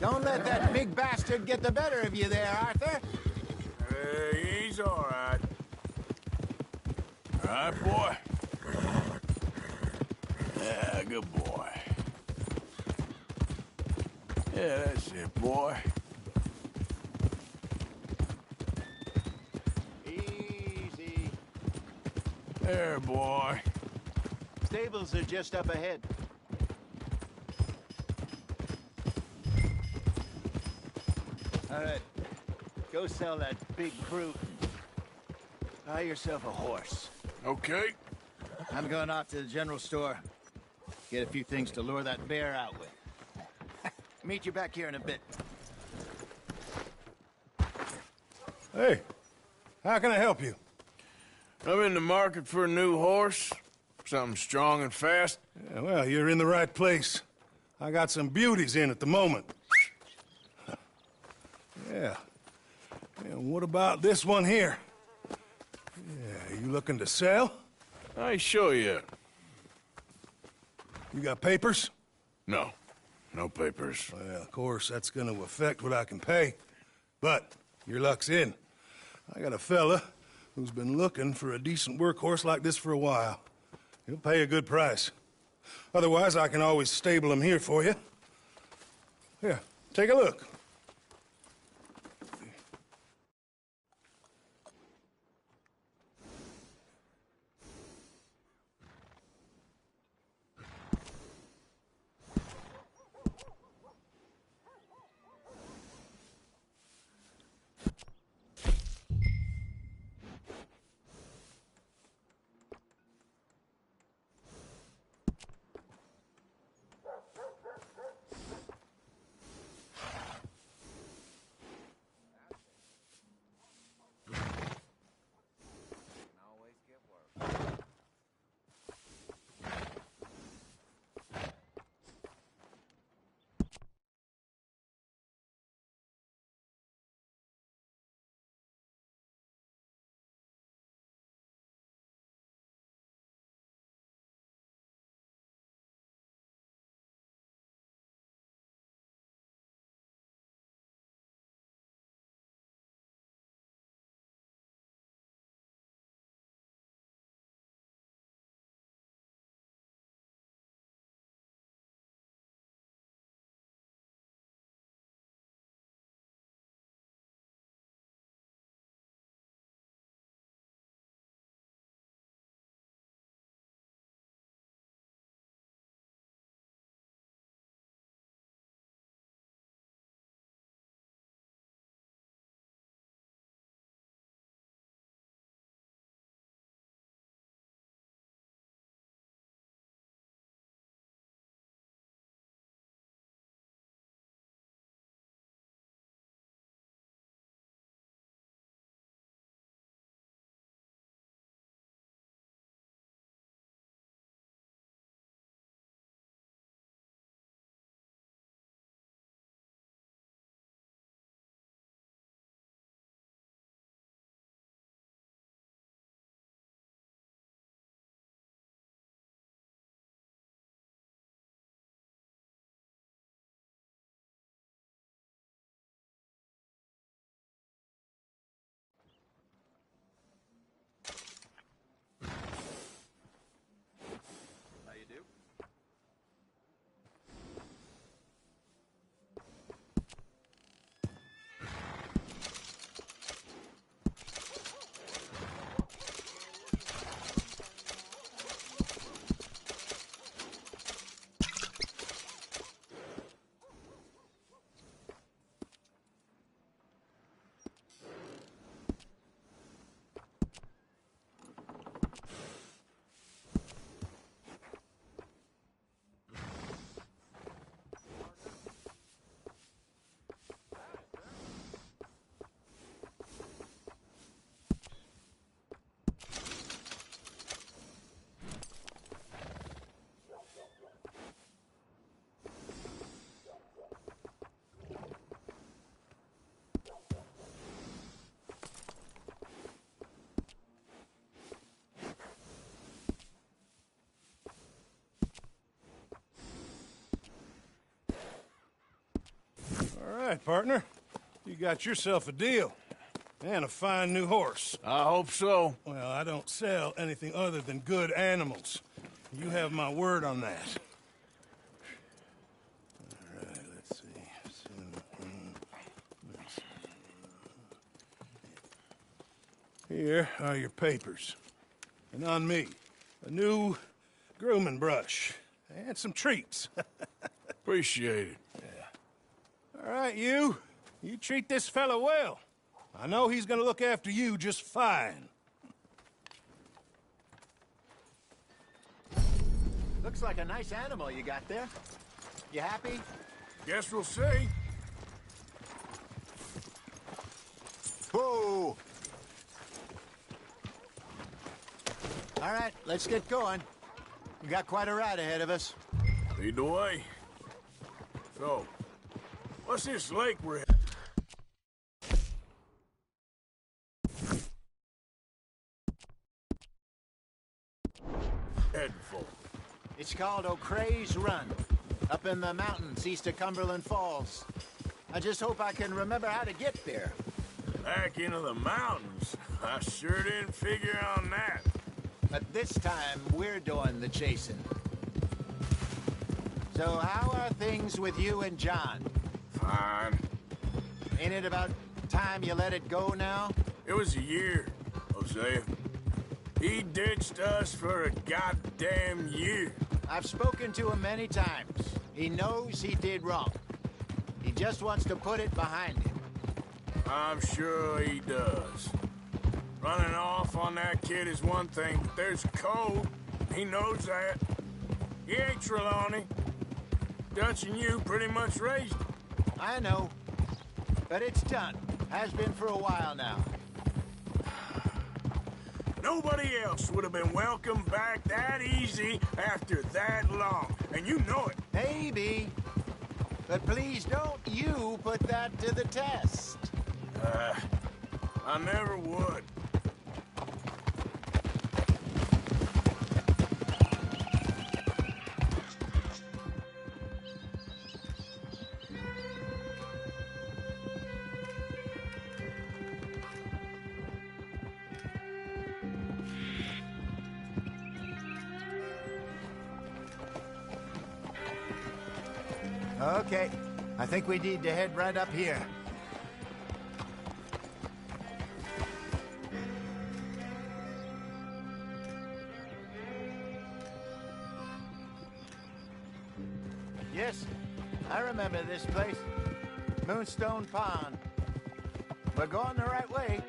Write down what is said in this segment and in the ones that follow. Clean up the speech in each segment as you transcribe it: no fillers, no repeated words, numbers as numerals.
Don't let that big bastard get the better of you there, Arthur. He's all right. All right, boy. Yeah, good boy. Yeah, that's it, boy. Easy. There, boy. Stables are just up ahead. All right. Go sell that big brute. Buy yourself a horse. Okay. I'm going off to the general store. Get a few things to lure that bear out with. Meet you back here in a bit. Hey, how can I help you? I'm in the market for a new horse. Something strong and fast. Yeah, well, you're in the right place. I got some beauties in at the moment. Yeah. And what about this one here? Yeah, you looking to sell? I show you. You got papers? No. No papers. Well, of course, that's gonna affect what I can pay. But your luck's in. I got a fella who's been looking for a decent workhorse like this for a while. He'll pay a good price. Otherwise, I can always stable him here for you. Here, take a look. right, partner. You got yourself a deal. And a fine new horse. I hope so. Well, I don't sell anything other than good animals. You have my word on that. All right, let's see. Here are your papers. And on me, a new grooming brush. And some treats. Appreciate it. All right, you. You treat this fella well. I know he's gonna look after you just fine. Looks like a nice animal you got there. You happy? Guess we'll see. Whoa! All right, let's get going. We got quite a ride ahead of us. Lead the way. So, what's this lake we're heading for? It's called O'Creagh's Run, up in the mountains east of Cumberland Falls. I just hope I can remember how to get there. Back into the mountains? I sure didn't figure on that. But this time, we're doing the chasing. So how are things with you and John? Fine. Ain't it about time you let it go now? It was a year, Hosea. He ditched us for a goddamn year. I've spoken to him many times. He knows he did wrong. He just wants to put it behind him. I'm sure he does. Running off on that kid is one thing, but there's code. He knows that. He ain't Trelawney. Dutch and you pretty much raised him. I know. But it's done. Has been for a while now. Nobody else would have been welcomed back that easy after that long. And you know it. Maybe. But please don't you put that to the test. I never would. Okay. I think we need to head right up here. Yes, I remember this place. Moonstone Pond. We're going the right way.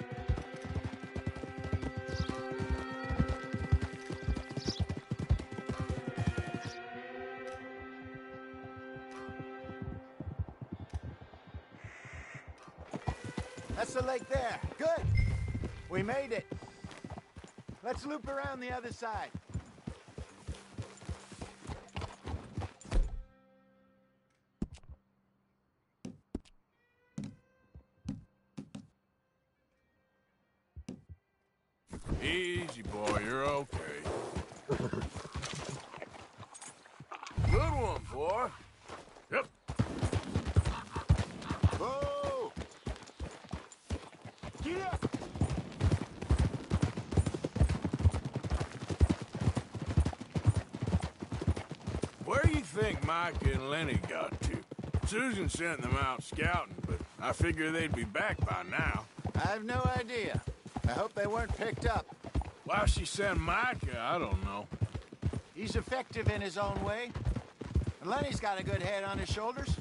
That's the lake there. Good. We made it. Let's loop around the other side. Easy, boy. You're okay. Good one, boy. Yep. Whoa! Get up! Where do you think Mike and Lenny got to? Susan sent them out scouting, but I figure they'd be back by now. I have no idea. I hope they weren't picked up. Why she sent Micah, I don't know. He's effective in his own way. And Lenny's got a good head on his shoulders.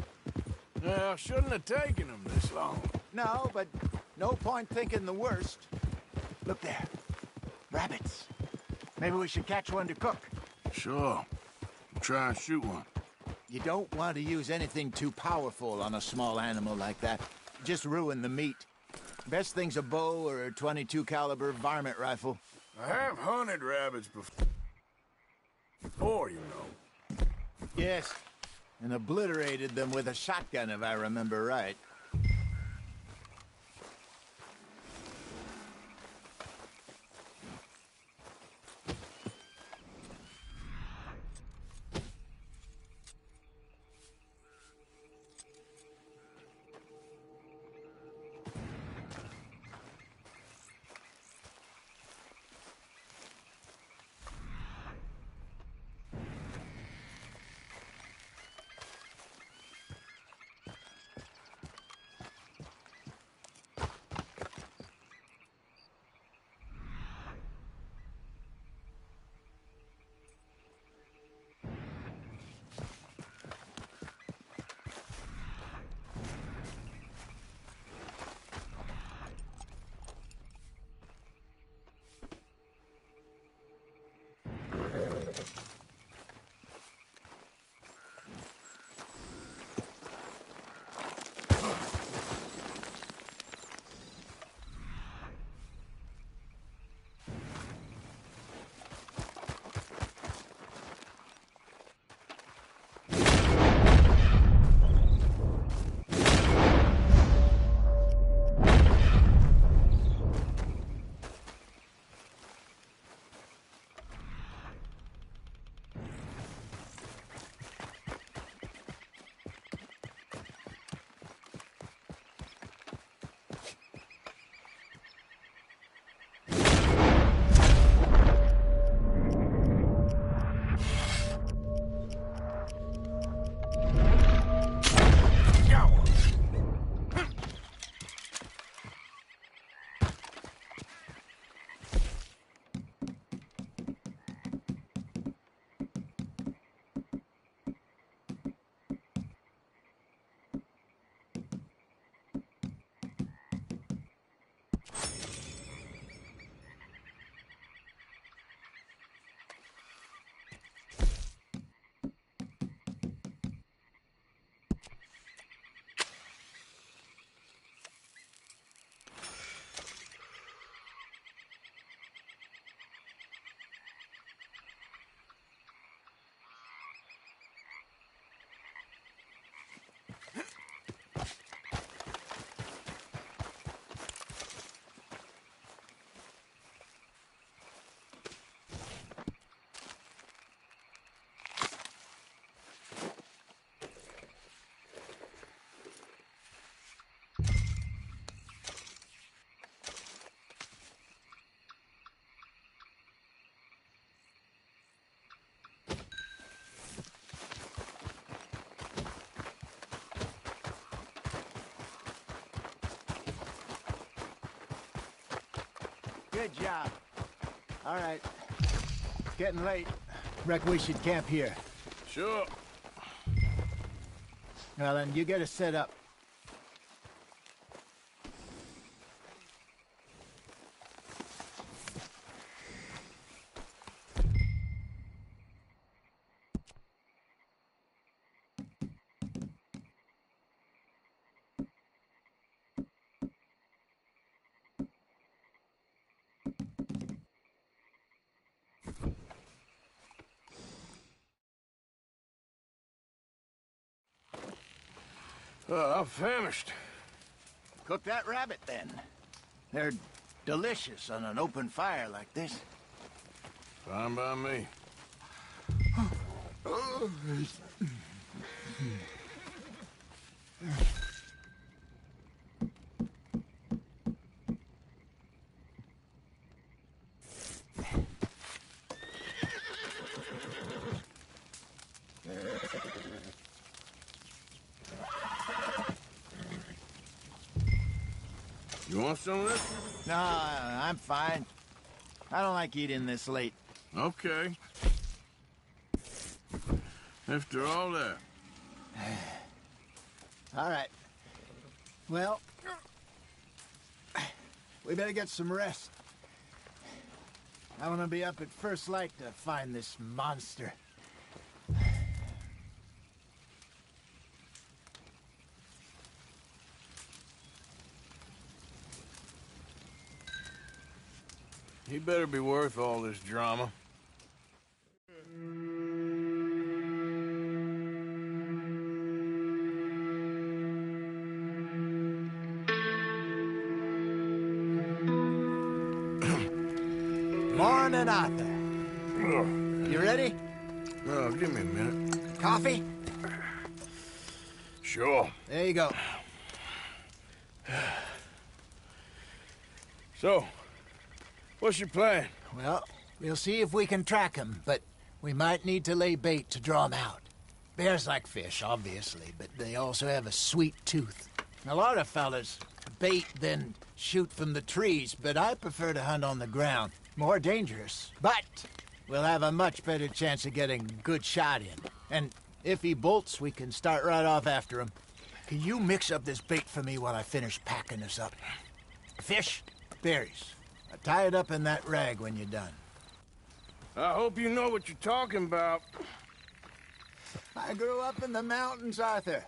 Well, shouldn't have taken them this long. No, but no point thinking the worst. Look there. Rabbits. Maybe we should catch one to cook. Sure. Try and shoot one. You don't want to use anything too powerful on a small animal like that. Just ruin the meat. Best thing's a bow or a .22 caliber varmint rifle. I have hunted rabbits before, you know. Yes, and obliterated them with a shotgun, if I remember right. Good job. All right. It's getting late. Reckon we should camp here. Sure. Well, then, you get us set up. I'm famished. Cook that rabbit, then. They're delicious on an open fire like this. Fine by me. You want some of this? No, I'm fine. I don't like eating this late. Okay. After all that. All right. Well, we better get some rest. I want to be up at first light to find this monster. He better be worth all this drama. Morning, Arthur. You ready? Oh, give me a minute. Coffee? Sure. There you go. So, what's your plan? Well, we'll see if we can track him, but we might need to lay bait to draw him out. Bears like fish, obviously, but they also have a sweet tooth. A lot of fellas bait, then shoot from the trees, but I prefer to hunt on the ground. More dangerous, but we'll have a much better chance of getting a good shot in. And if he bolts, we can start right off after him. Can you mix up this bait for me while I finish packing this up? Fish, berries. Tie it up in that rag when you're done. I hope you know what you're talking about. I grew up in the mountains, Arthur.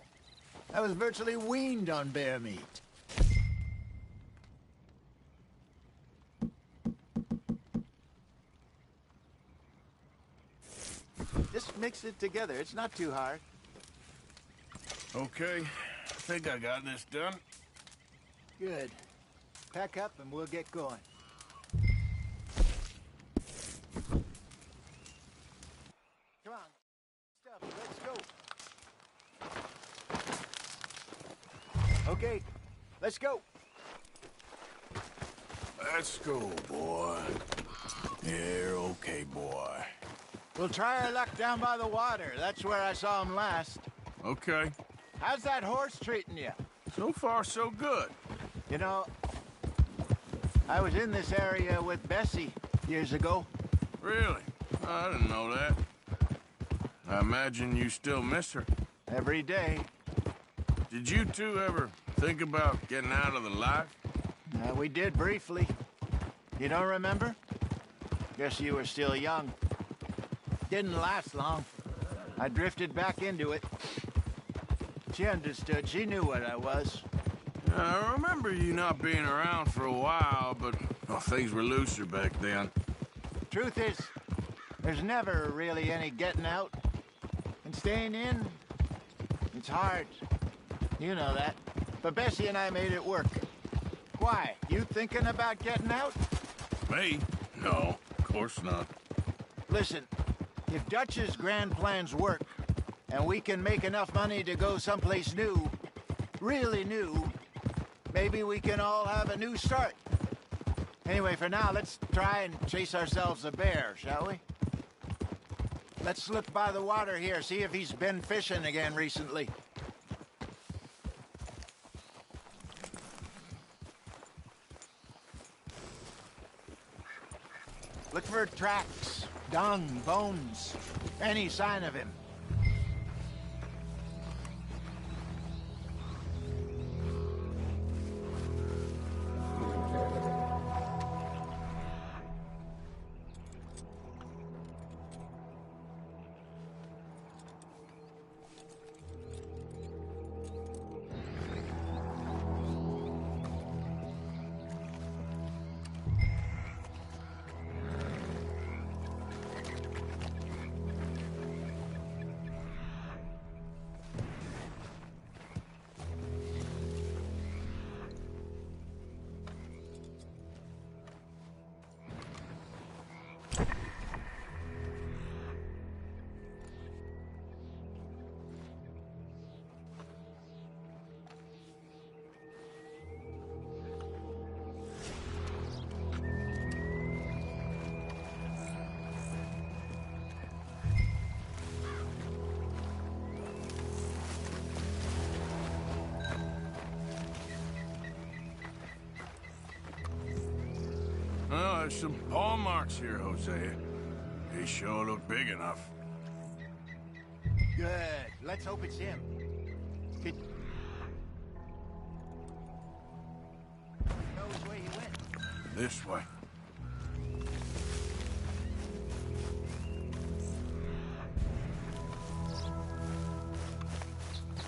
I was virtually weaned on bear meat. Just mix it together. It's not too hard. Okay, I think I got this done. Good. Pack up and we'll get going. Come on. Stuff. Let's go. Okay. Let's go. Let's go, boy. Yeah, okay, boy. We'll try our luck down by the water. That's where I saw him last. Okay. How's that horse treating you? So far, so good. You know, I was in this area with Bessie years ago. Really? I didn't know that. I imagine you still miss her. Every day. Did you two ever think about getting out of the life? We did briefly. You don't remember? Guess you were still young. Didn't last long. I drifted back into it. She understood. She knew what I was. I remember you not being around for a while, but well, things were looser back then. Truth is, there's never really any getting out. And staying in, it's hard. You know that. But Bessie and I made it work. Why? You thinking about getting out? Me? No, of course not. Listen, if Dutch's grand plans work, and we can make enough money to go someplace new, really new, maybe we can all have a new start. Anyway, for now, let's try and chase ourselves a bear, shall we? Let's slip by the water here, see if he's been fishing again recently. Look for tracks, dung, bones, any sign of him. Oh, there's some paw marks here, Hosea. They sure look big enough. Good. Let's hope it's him. Could... knows where he went. This way.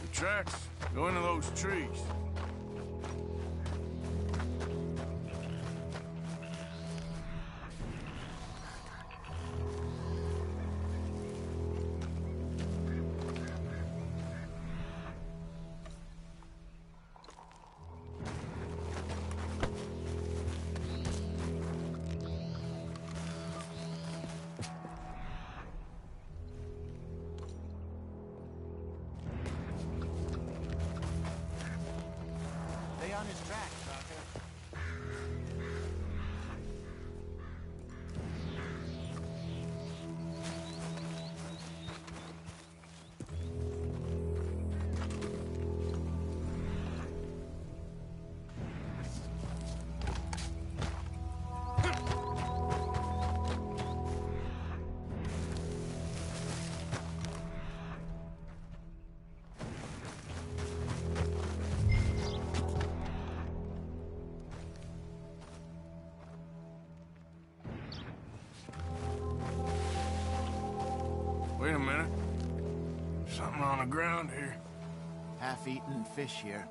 The tracks go into those trees. Stay on his tracks, Arthur. Wait a minute. Something on the ground here. Half-eaten fish here.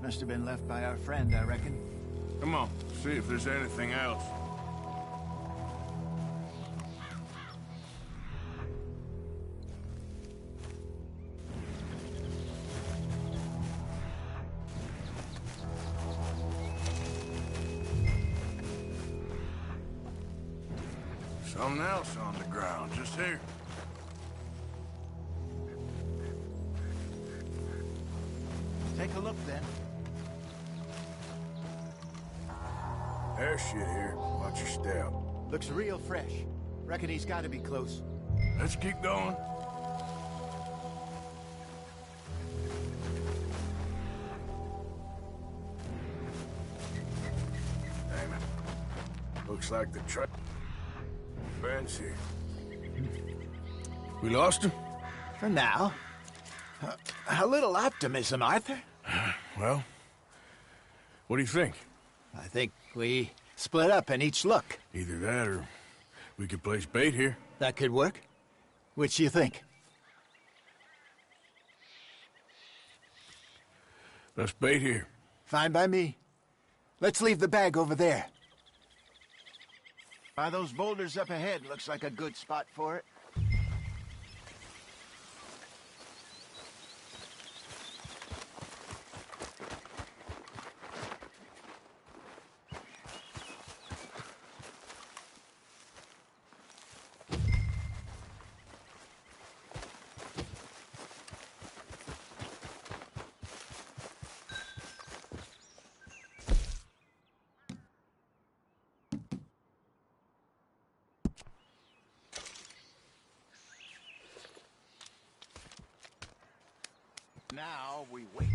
Must have been left by our friend, I reckon. Come on, see if there's anything else. Something else on the ground, just here. Take a look, then. There's shit here. Watch your step. Looks real fresh. Reckon he's got to be close. Let's keep going. Damn it. Looks like the truck. Ben's here. We lost him? For now. A little optimism, Arthur. Well, what do you think? I think we split up and each look. Either that or we could place bait here. That could work. Which you think? Let's bait here. Fine by me. Let's leave the bag over there. By those boulders up ahead, looks like a good spot for it. Now we wait.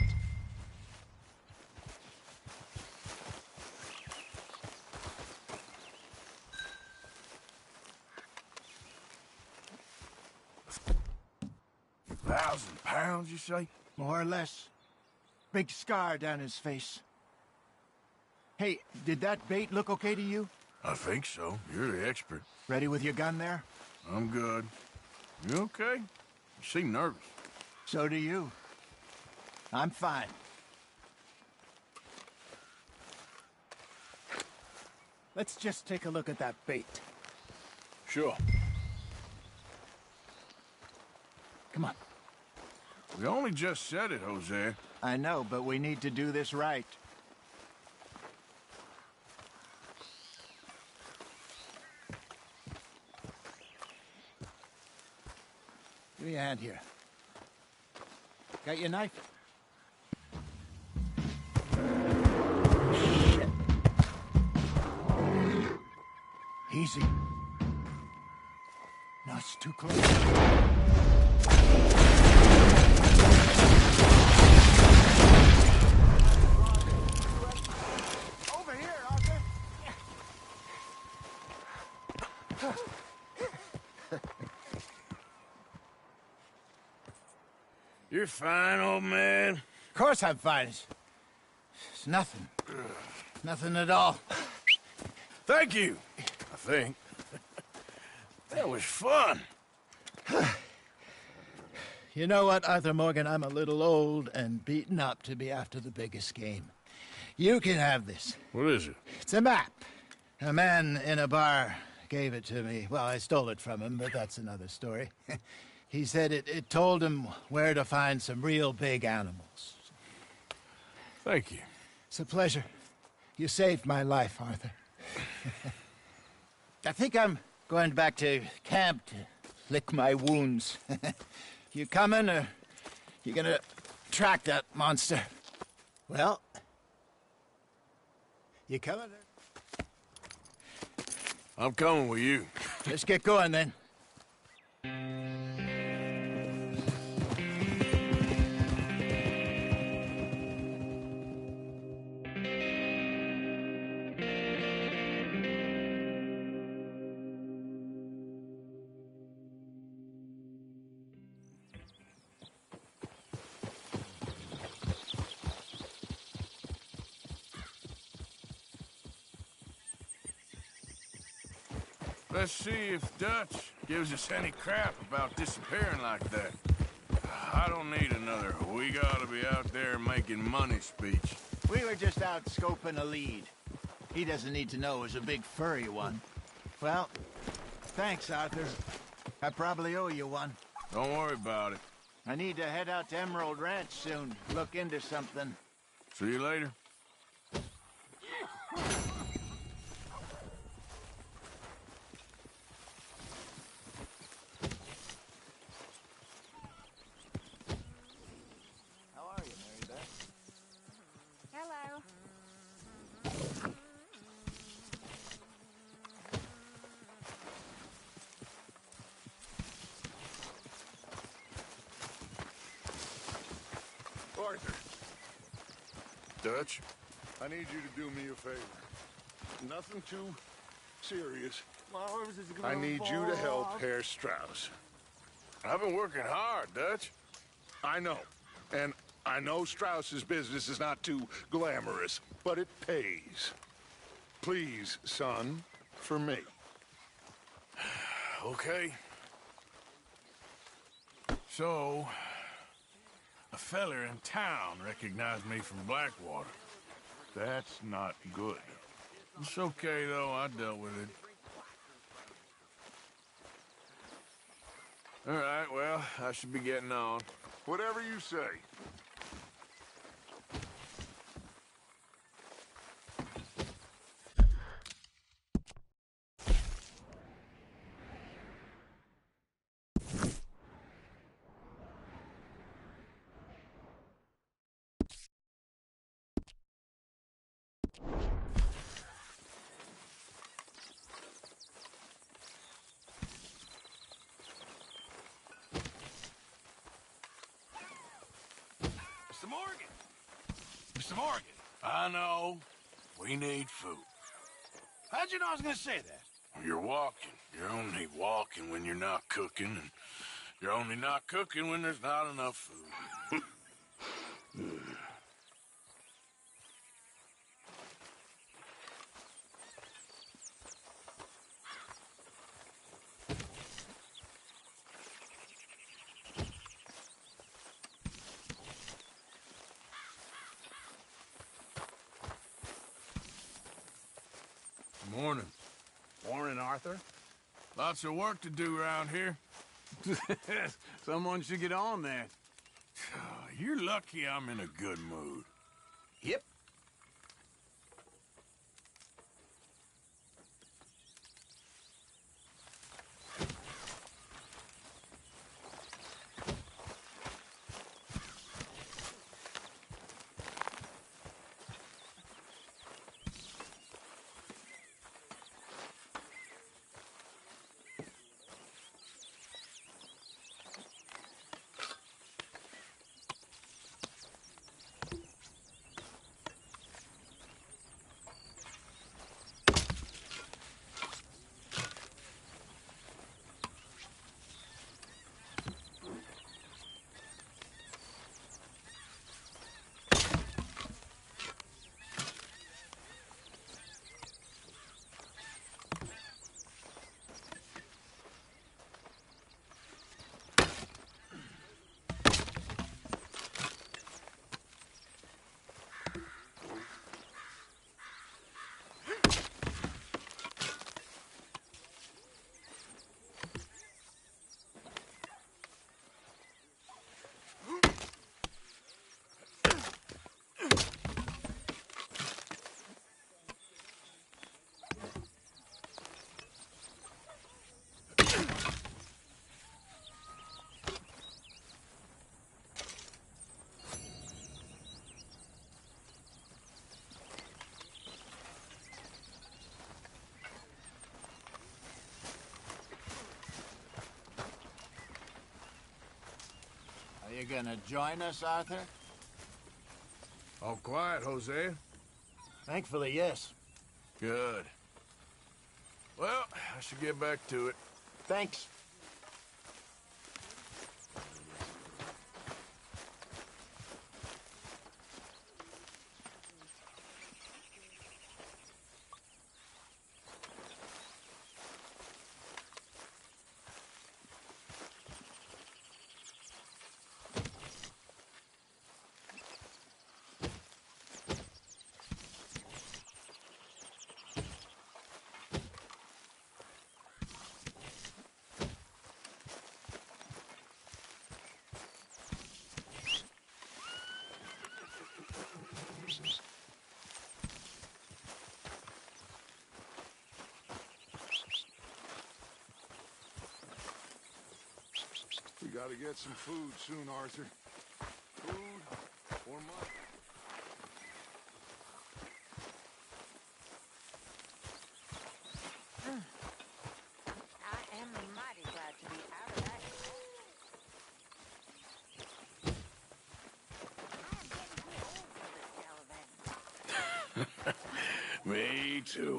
£1,000, you say? More or less. Big scar down his face. Hey, did that bait look okay to you? I think so. You're the expert. Ready with your gun there? I'm good. You okay? You seem nervous. So do you. I'm fine. Let's just take a look at that bait. Sure. Come on. We only just said it, Jose. I know, but we need to do this right. Give me a hand here. Got your knife? Shit. Easy. No, it's too close. Over here, Arthur. You're fine, old man. Of course I'm fine. It's nothing. Nothing at all. Thank you, I think. That was fun. You know what, Arthur Morgan? I'm a little old and beaten up to be after the biggest game. You can have this. What is it? It's a map. A man in a bar gave it to me. Well, I stole it from him, but that's another story. He said it told him where to find some real big animals. Thank you. It's a pleasure. You saved my life, Arthur. I think I'm going back to camp to lick my wounds. You coming, or you gonna track that monster? Well, you coming? I'm coming with you. Let's get going, then. Let's see if Dutch gives us any crap about disappearing like that. I don't need another "we gotta be out there making money" speech. We were just out scoping a lead. He doesn't need to know it was a big furry one. Well, thanks, Arthur. I probably owe you one. Don't worry about it. I need to head out to Emerald Ranch soon. Look into something. See you later. How are you, Mary Beth? Hello. Arthur, Dutch? I need you to do me a favor. Nothing too serious. I need you to help Herr Strauss. I've been working hard, Dutch. I know. And I know Strauss's business is not too glamorous, but it pays. Please, son, for me. Okay. So, a feller in town recognized me from Blackwater. That's not good. It's okay, though. I dealt with it. All right, well, I should be getting on. Whatever you say. Mr. Morgan! Mr. Morgan! I know. We need food. How'd you know I was gonna say that? You're walking. You're only walking when you're not cooking, and You're only not cooking when there's not enough food. Morning. Morning, Arthur. Lots of work to do around here. Someone should get on that. You're lucky I'm in a good mood. Yep. Are you gonna join us, Arthur? All quiet, Jose? Thankfully, yes. Good. Well, I should get back to it. Thanks. We gotta get some food soon, Arthur. Food or money. I am mighty glad to be out of that. I am getting too old for this gallivanting. Me too.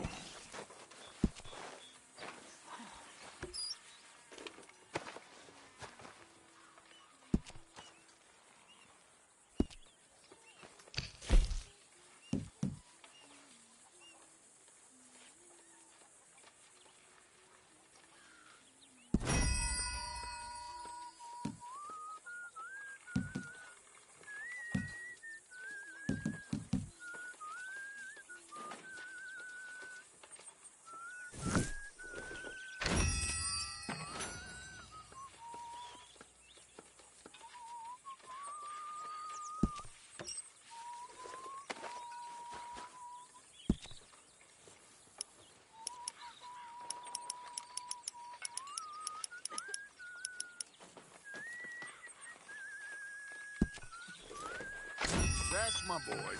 That's my boy.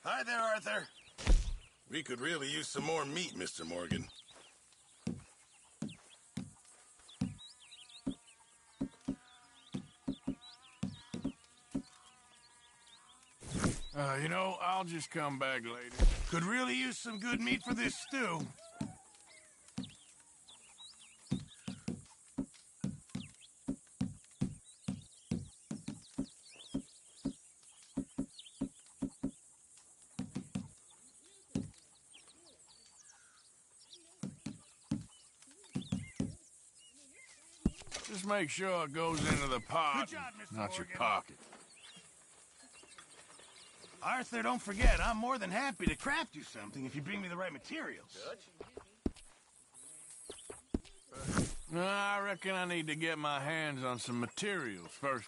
Hi there, Arthur. We could really use some more meat, Mr. Morgan. I'll just come back later. Could really use some good meat for this stew. Just make sure it goes into the pot, Good job, Mr. not your Morgan. pocket. Arthur, don't forget, I'm more than happy to craft you something if you bring me the right materials. I reckon I need to get my hands on some materials first.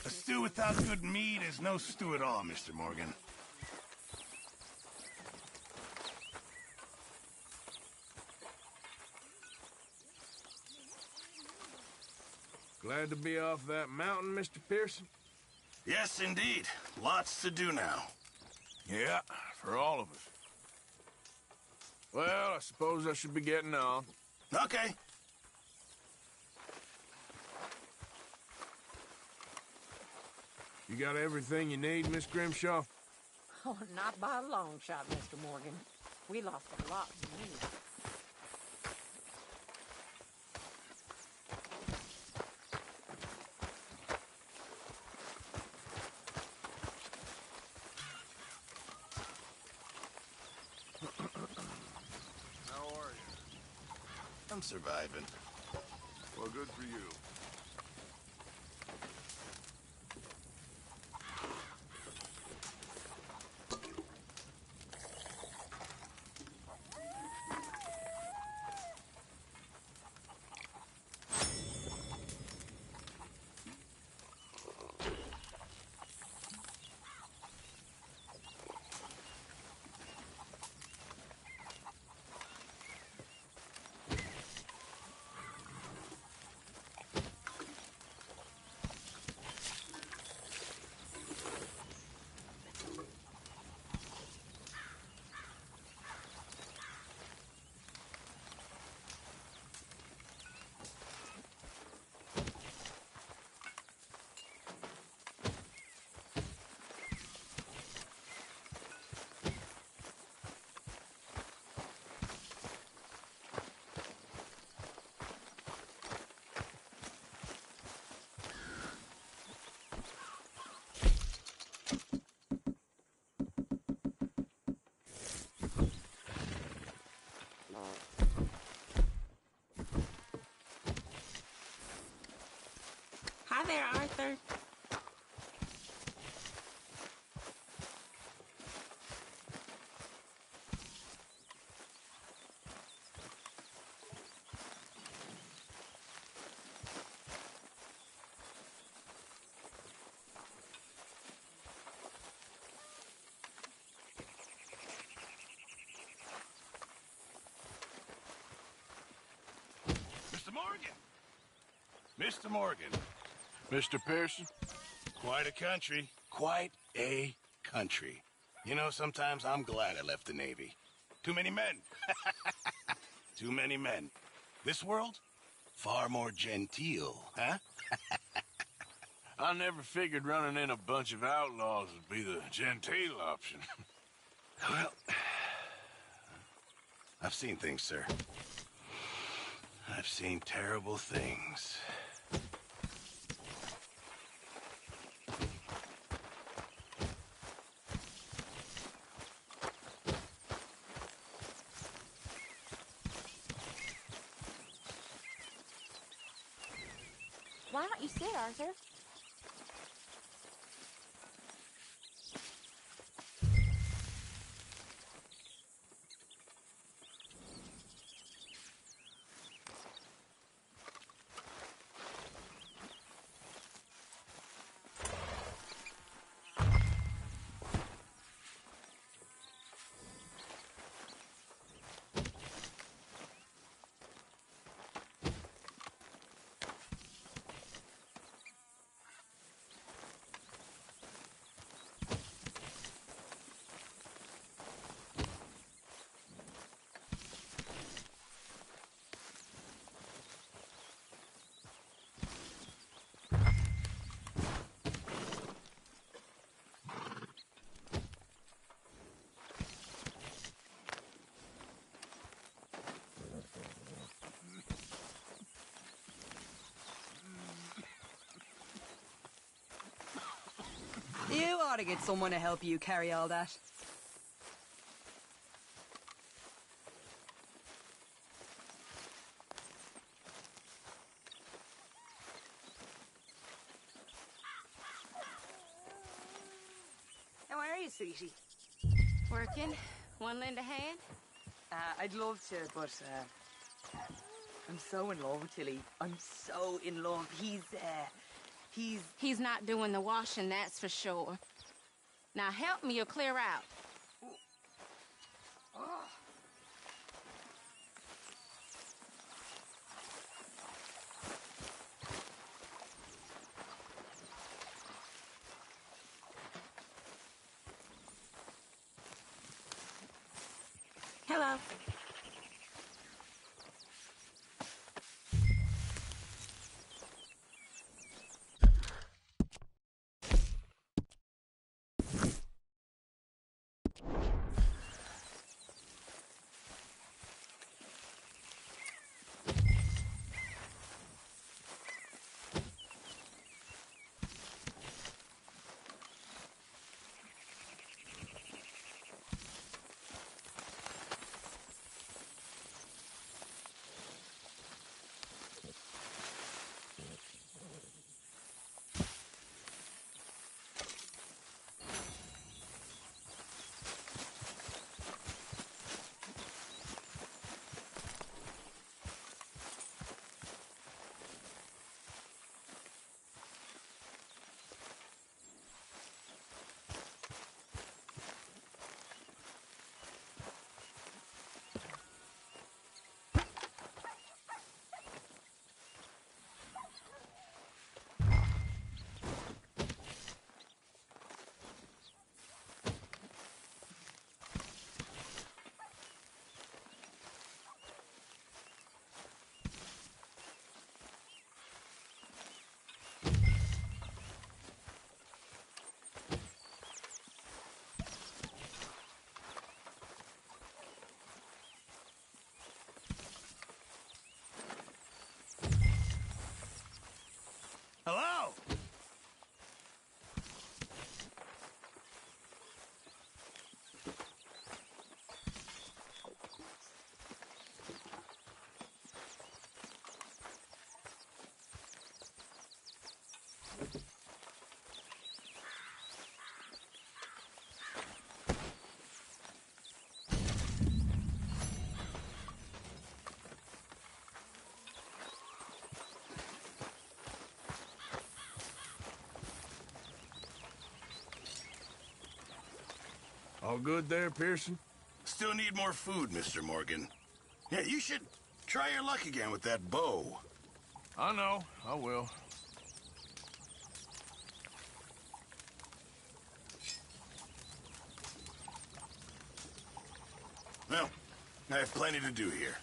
A stew without good meat is no stew at all, Mr. Morgan. Glad to be off that mountain, Mr. Pearson? Yes, indeed. Lots to do now. Yeah, for all of us. Well, I suppose I should be getting on. Okay. You got everything you need, Miss Grimshaw? Oh, not by a long shot, Mr. Morgan. We lost a lot of meat. How are you? I'm surviving. Well, good for you. Hi there, Arthur. Mr. Morgan! Mr. Morgan. Mr. Pearson? Quite a country. Quite a country. You know, sometimes I'm glad I left the Navy. Too many men. Too many men. This world? Far more genteel, huh? I never figured running in a bunch of outlaws would be the genteel option. Well, I've seen things, sir. I've seen terrible things. Why don't you sit, Arthur? You ought to get someone to help you carry all that. How are you, sweetie? Working? Want to lend a hand? I'd love to, but I'm so in love with Tilly. I'm so in love. He's not doing the washing, that's for sure. Now help me or clear out. Hello. Hello? All good there, Pearson? Still need more food, Mr. Morgan. Yeah, you should try your luck again with that bow. I know, I will. Well, I have plenty to do here.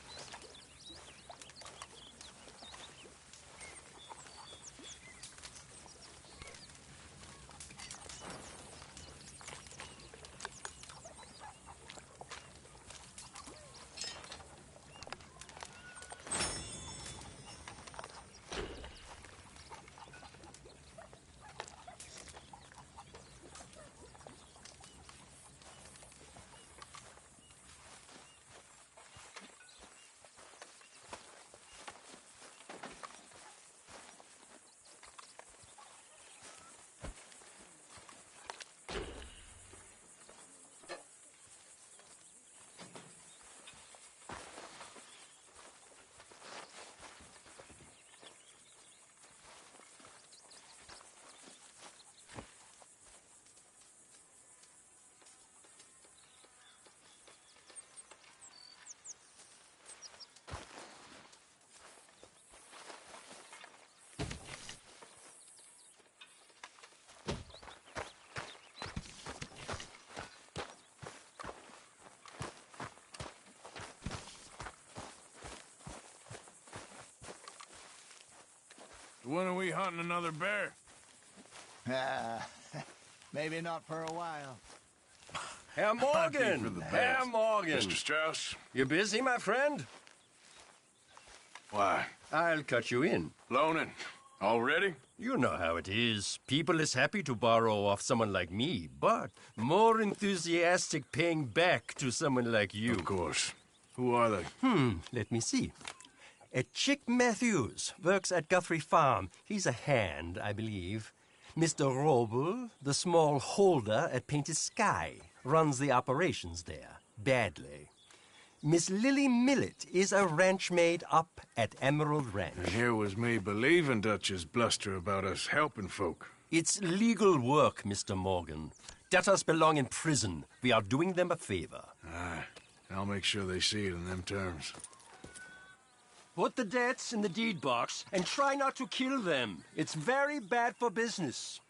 When are we hunting another bear? Maybe not for a while. Herr for Morgan! the Herr best. Morgan! Mr. Strauss? You busy, my friend? Why? I'll cut you in. Loaning. Already? You know how it is. People is happy to borrow off someone like me, but more enthusiastic paying back to someone like you. Of course. Who are they? Let me see. Chick Matthews works at Guthrie Farm. He's a hand, I believe. Mr. Roble, the small holder at Painted Sky, runs the operations there, badly. Miss Lily Millet is a ranch maid up at Emerald Ranch. And here was me believing Dutch's bluster about us helping folk. It's legal work, Mr. Morgan. Debtors belong in prison. We are doing them a favor. Aye. I'll make sure they see it in them terms. Put the debts in the deed box and try not to kill them. It's very bad for business.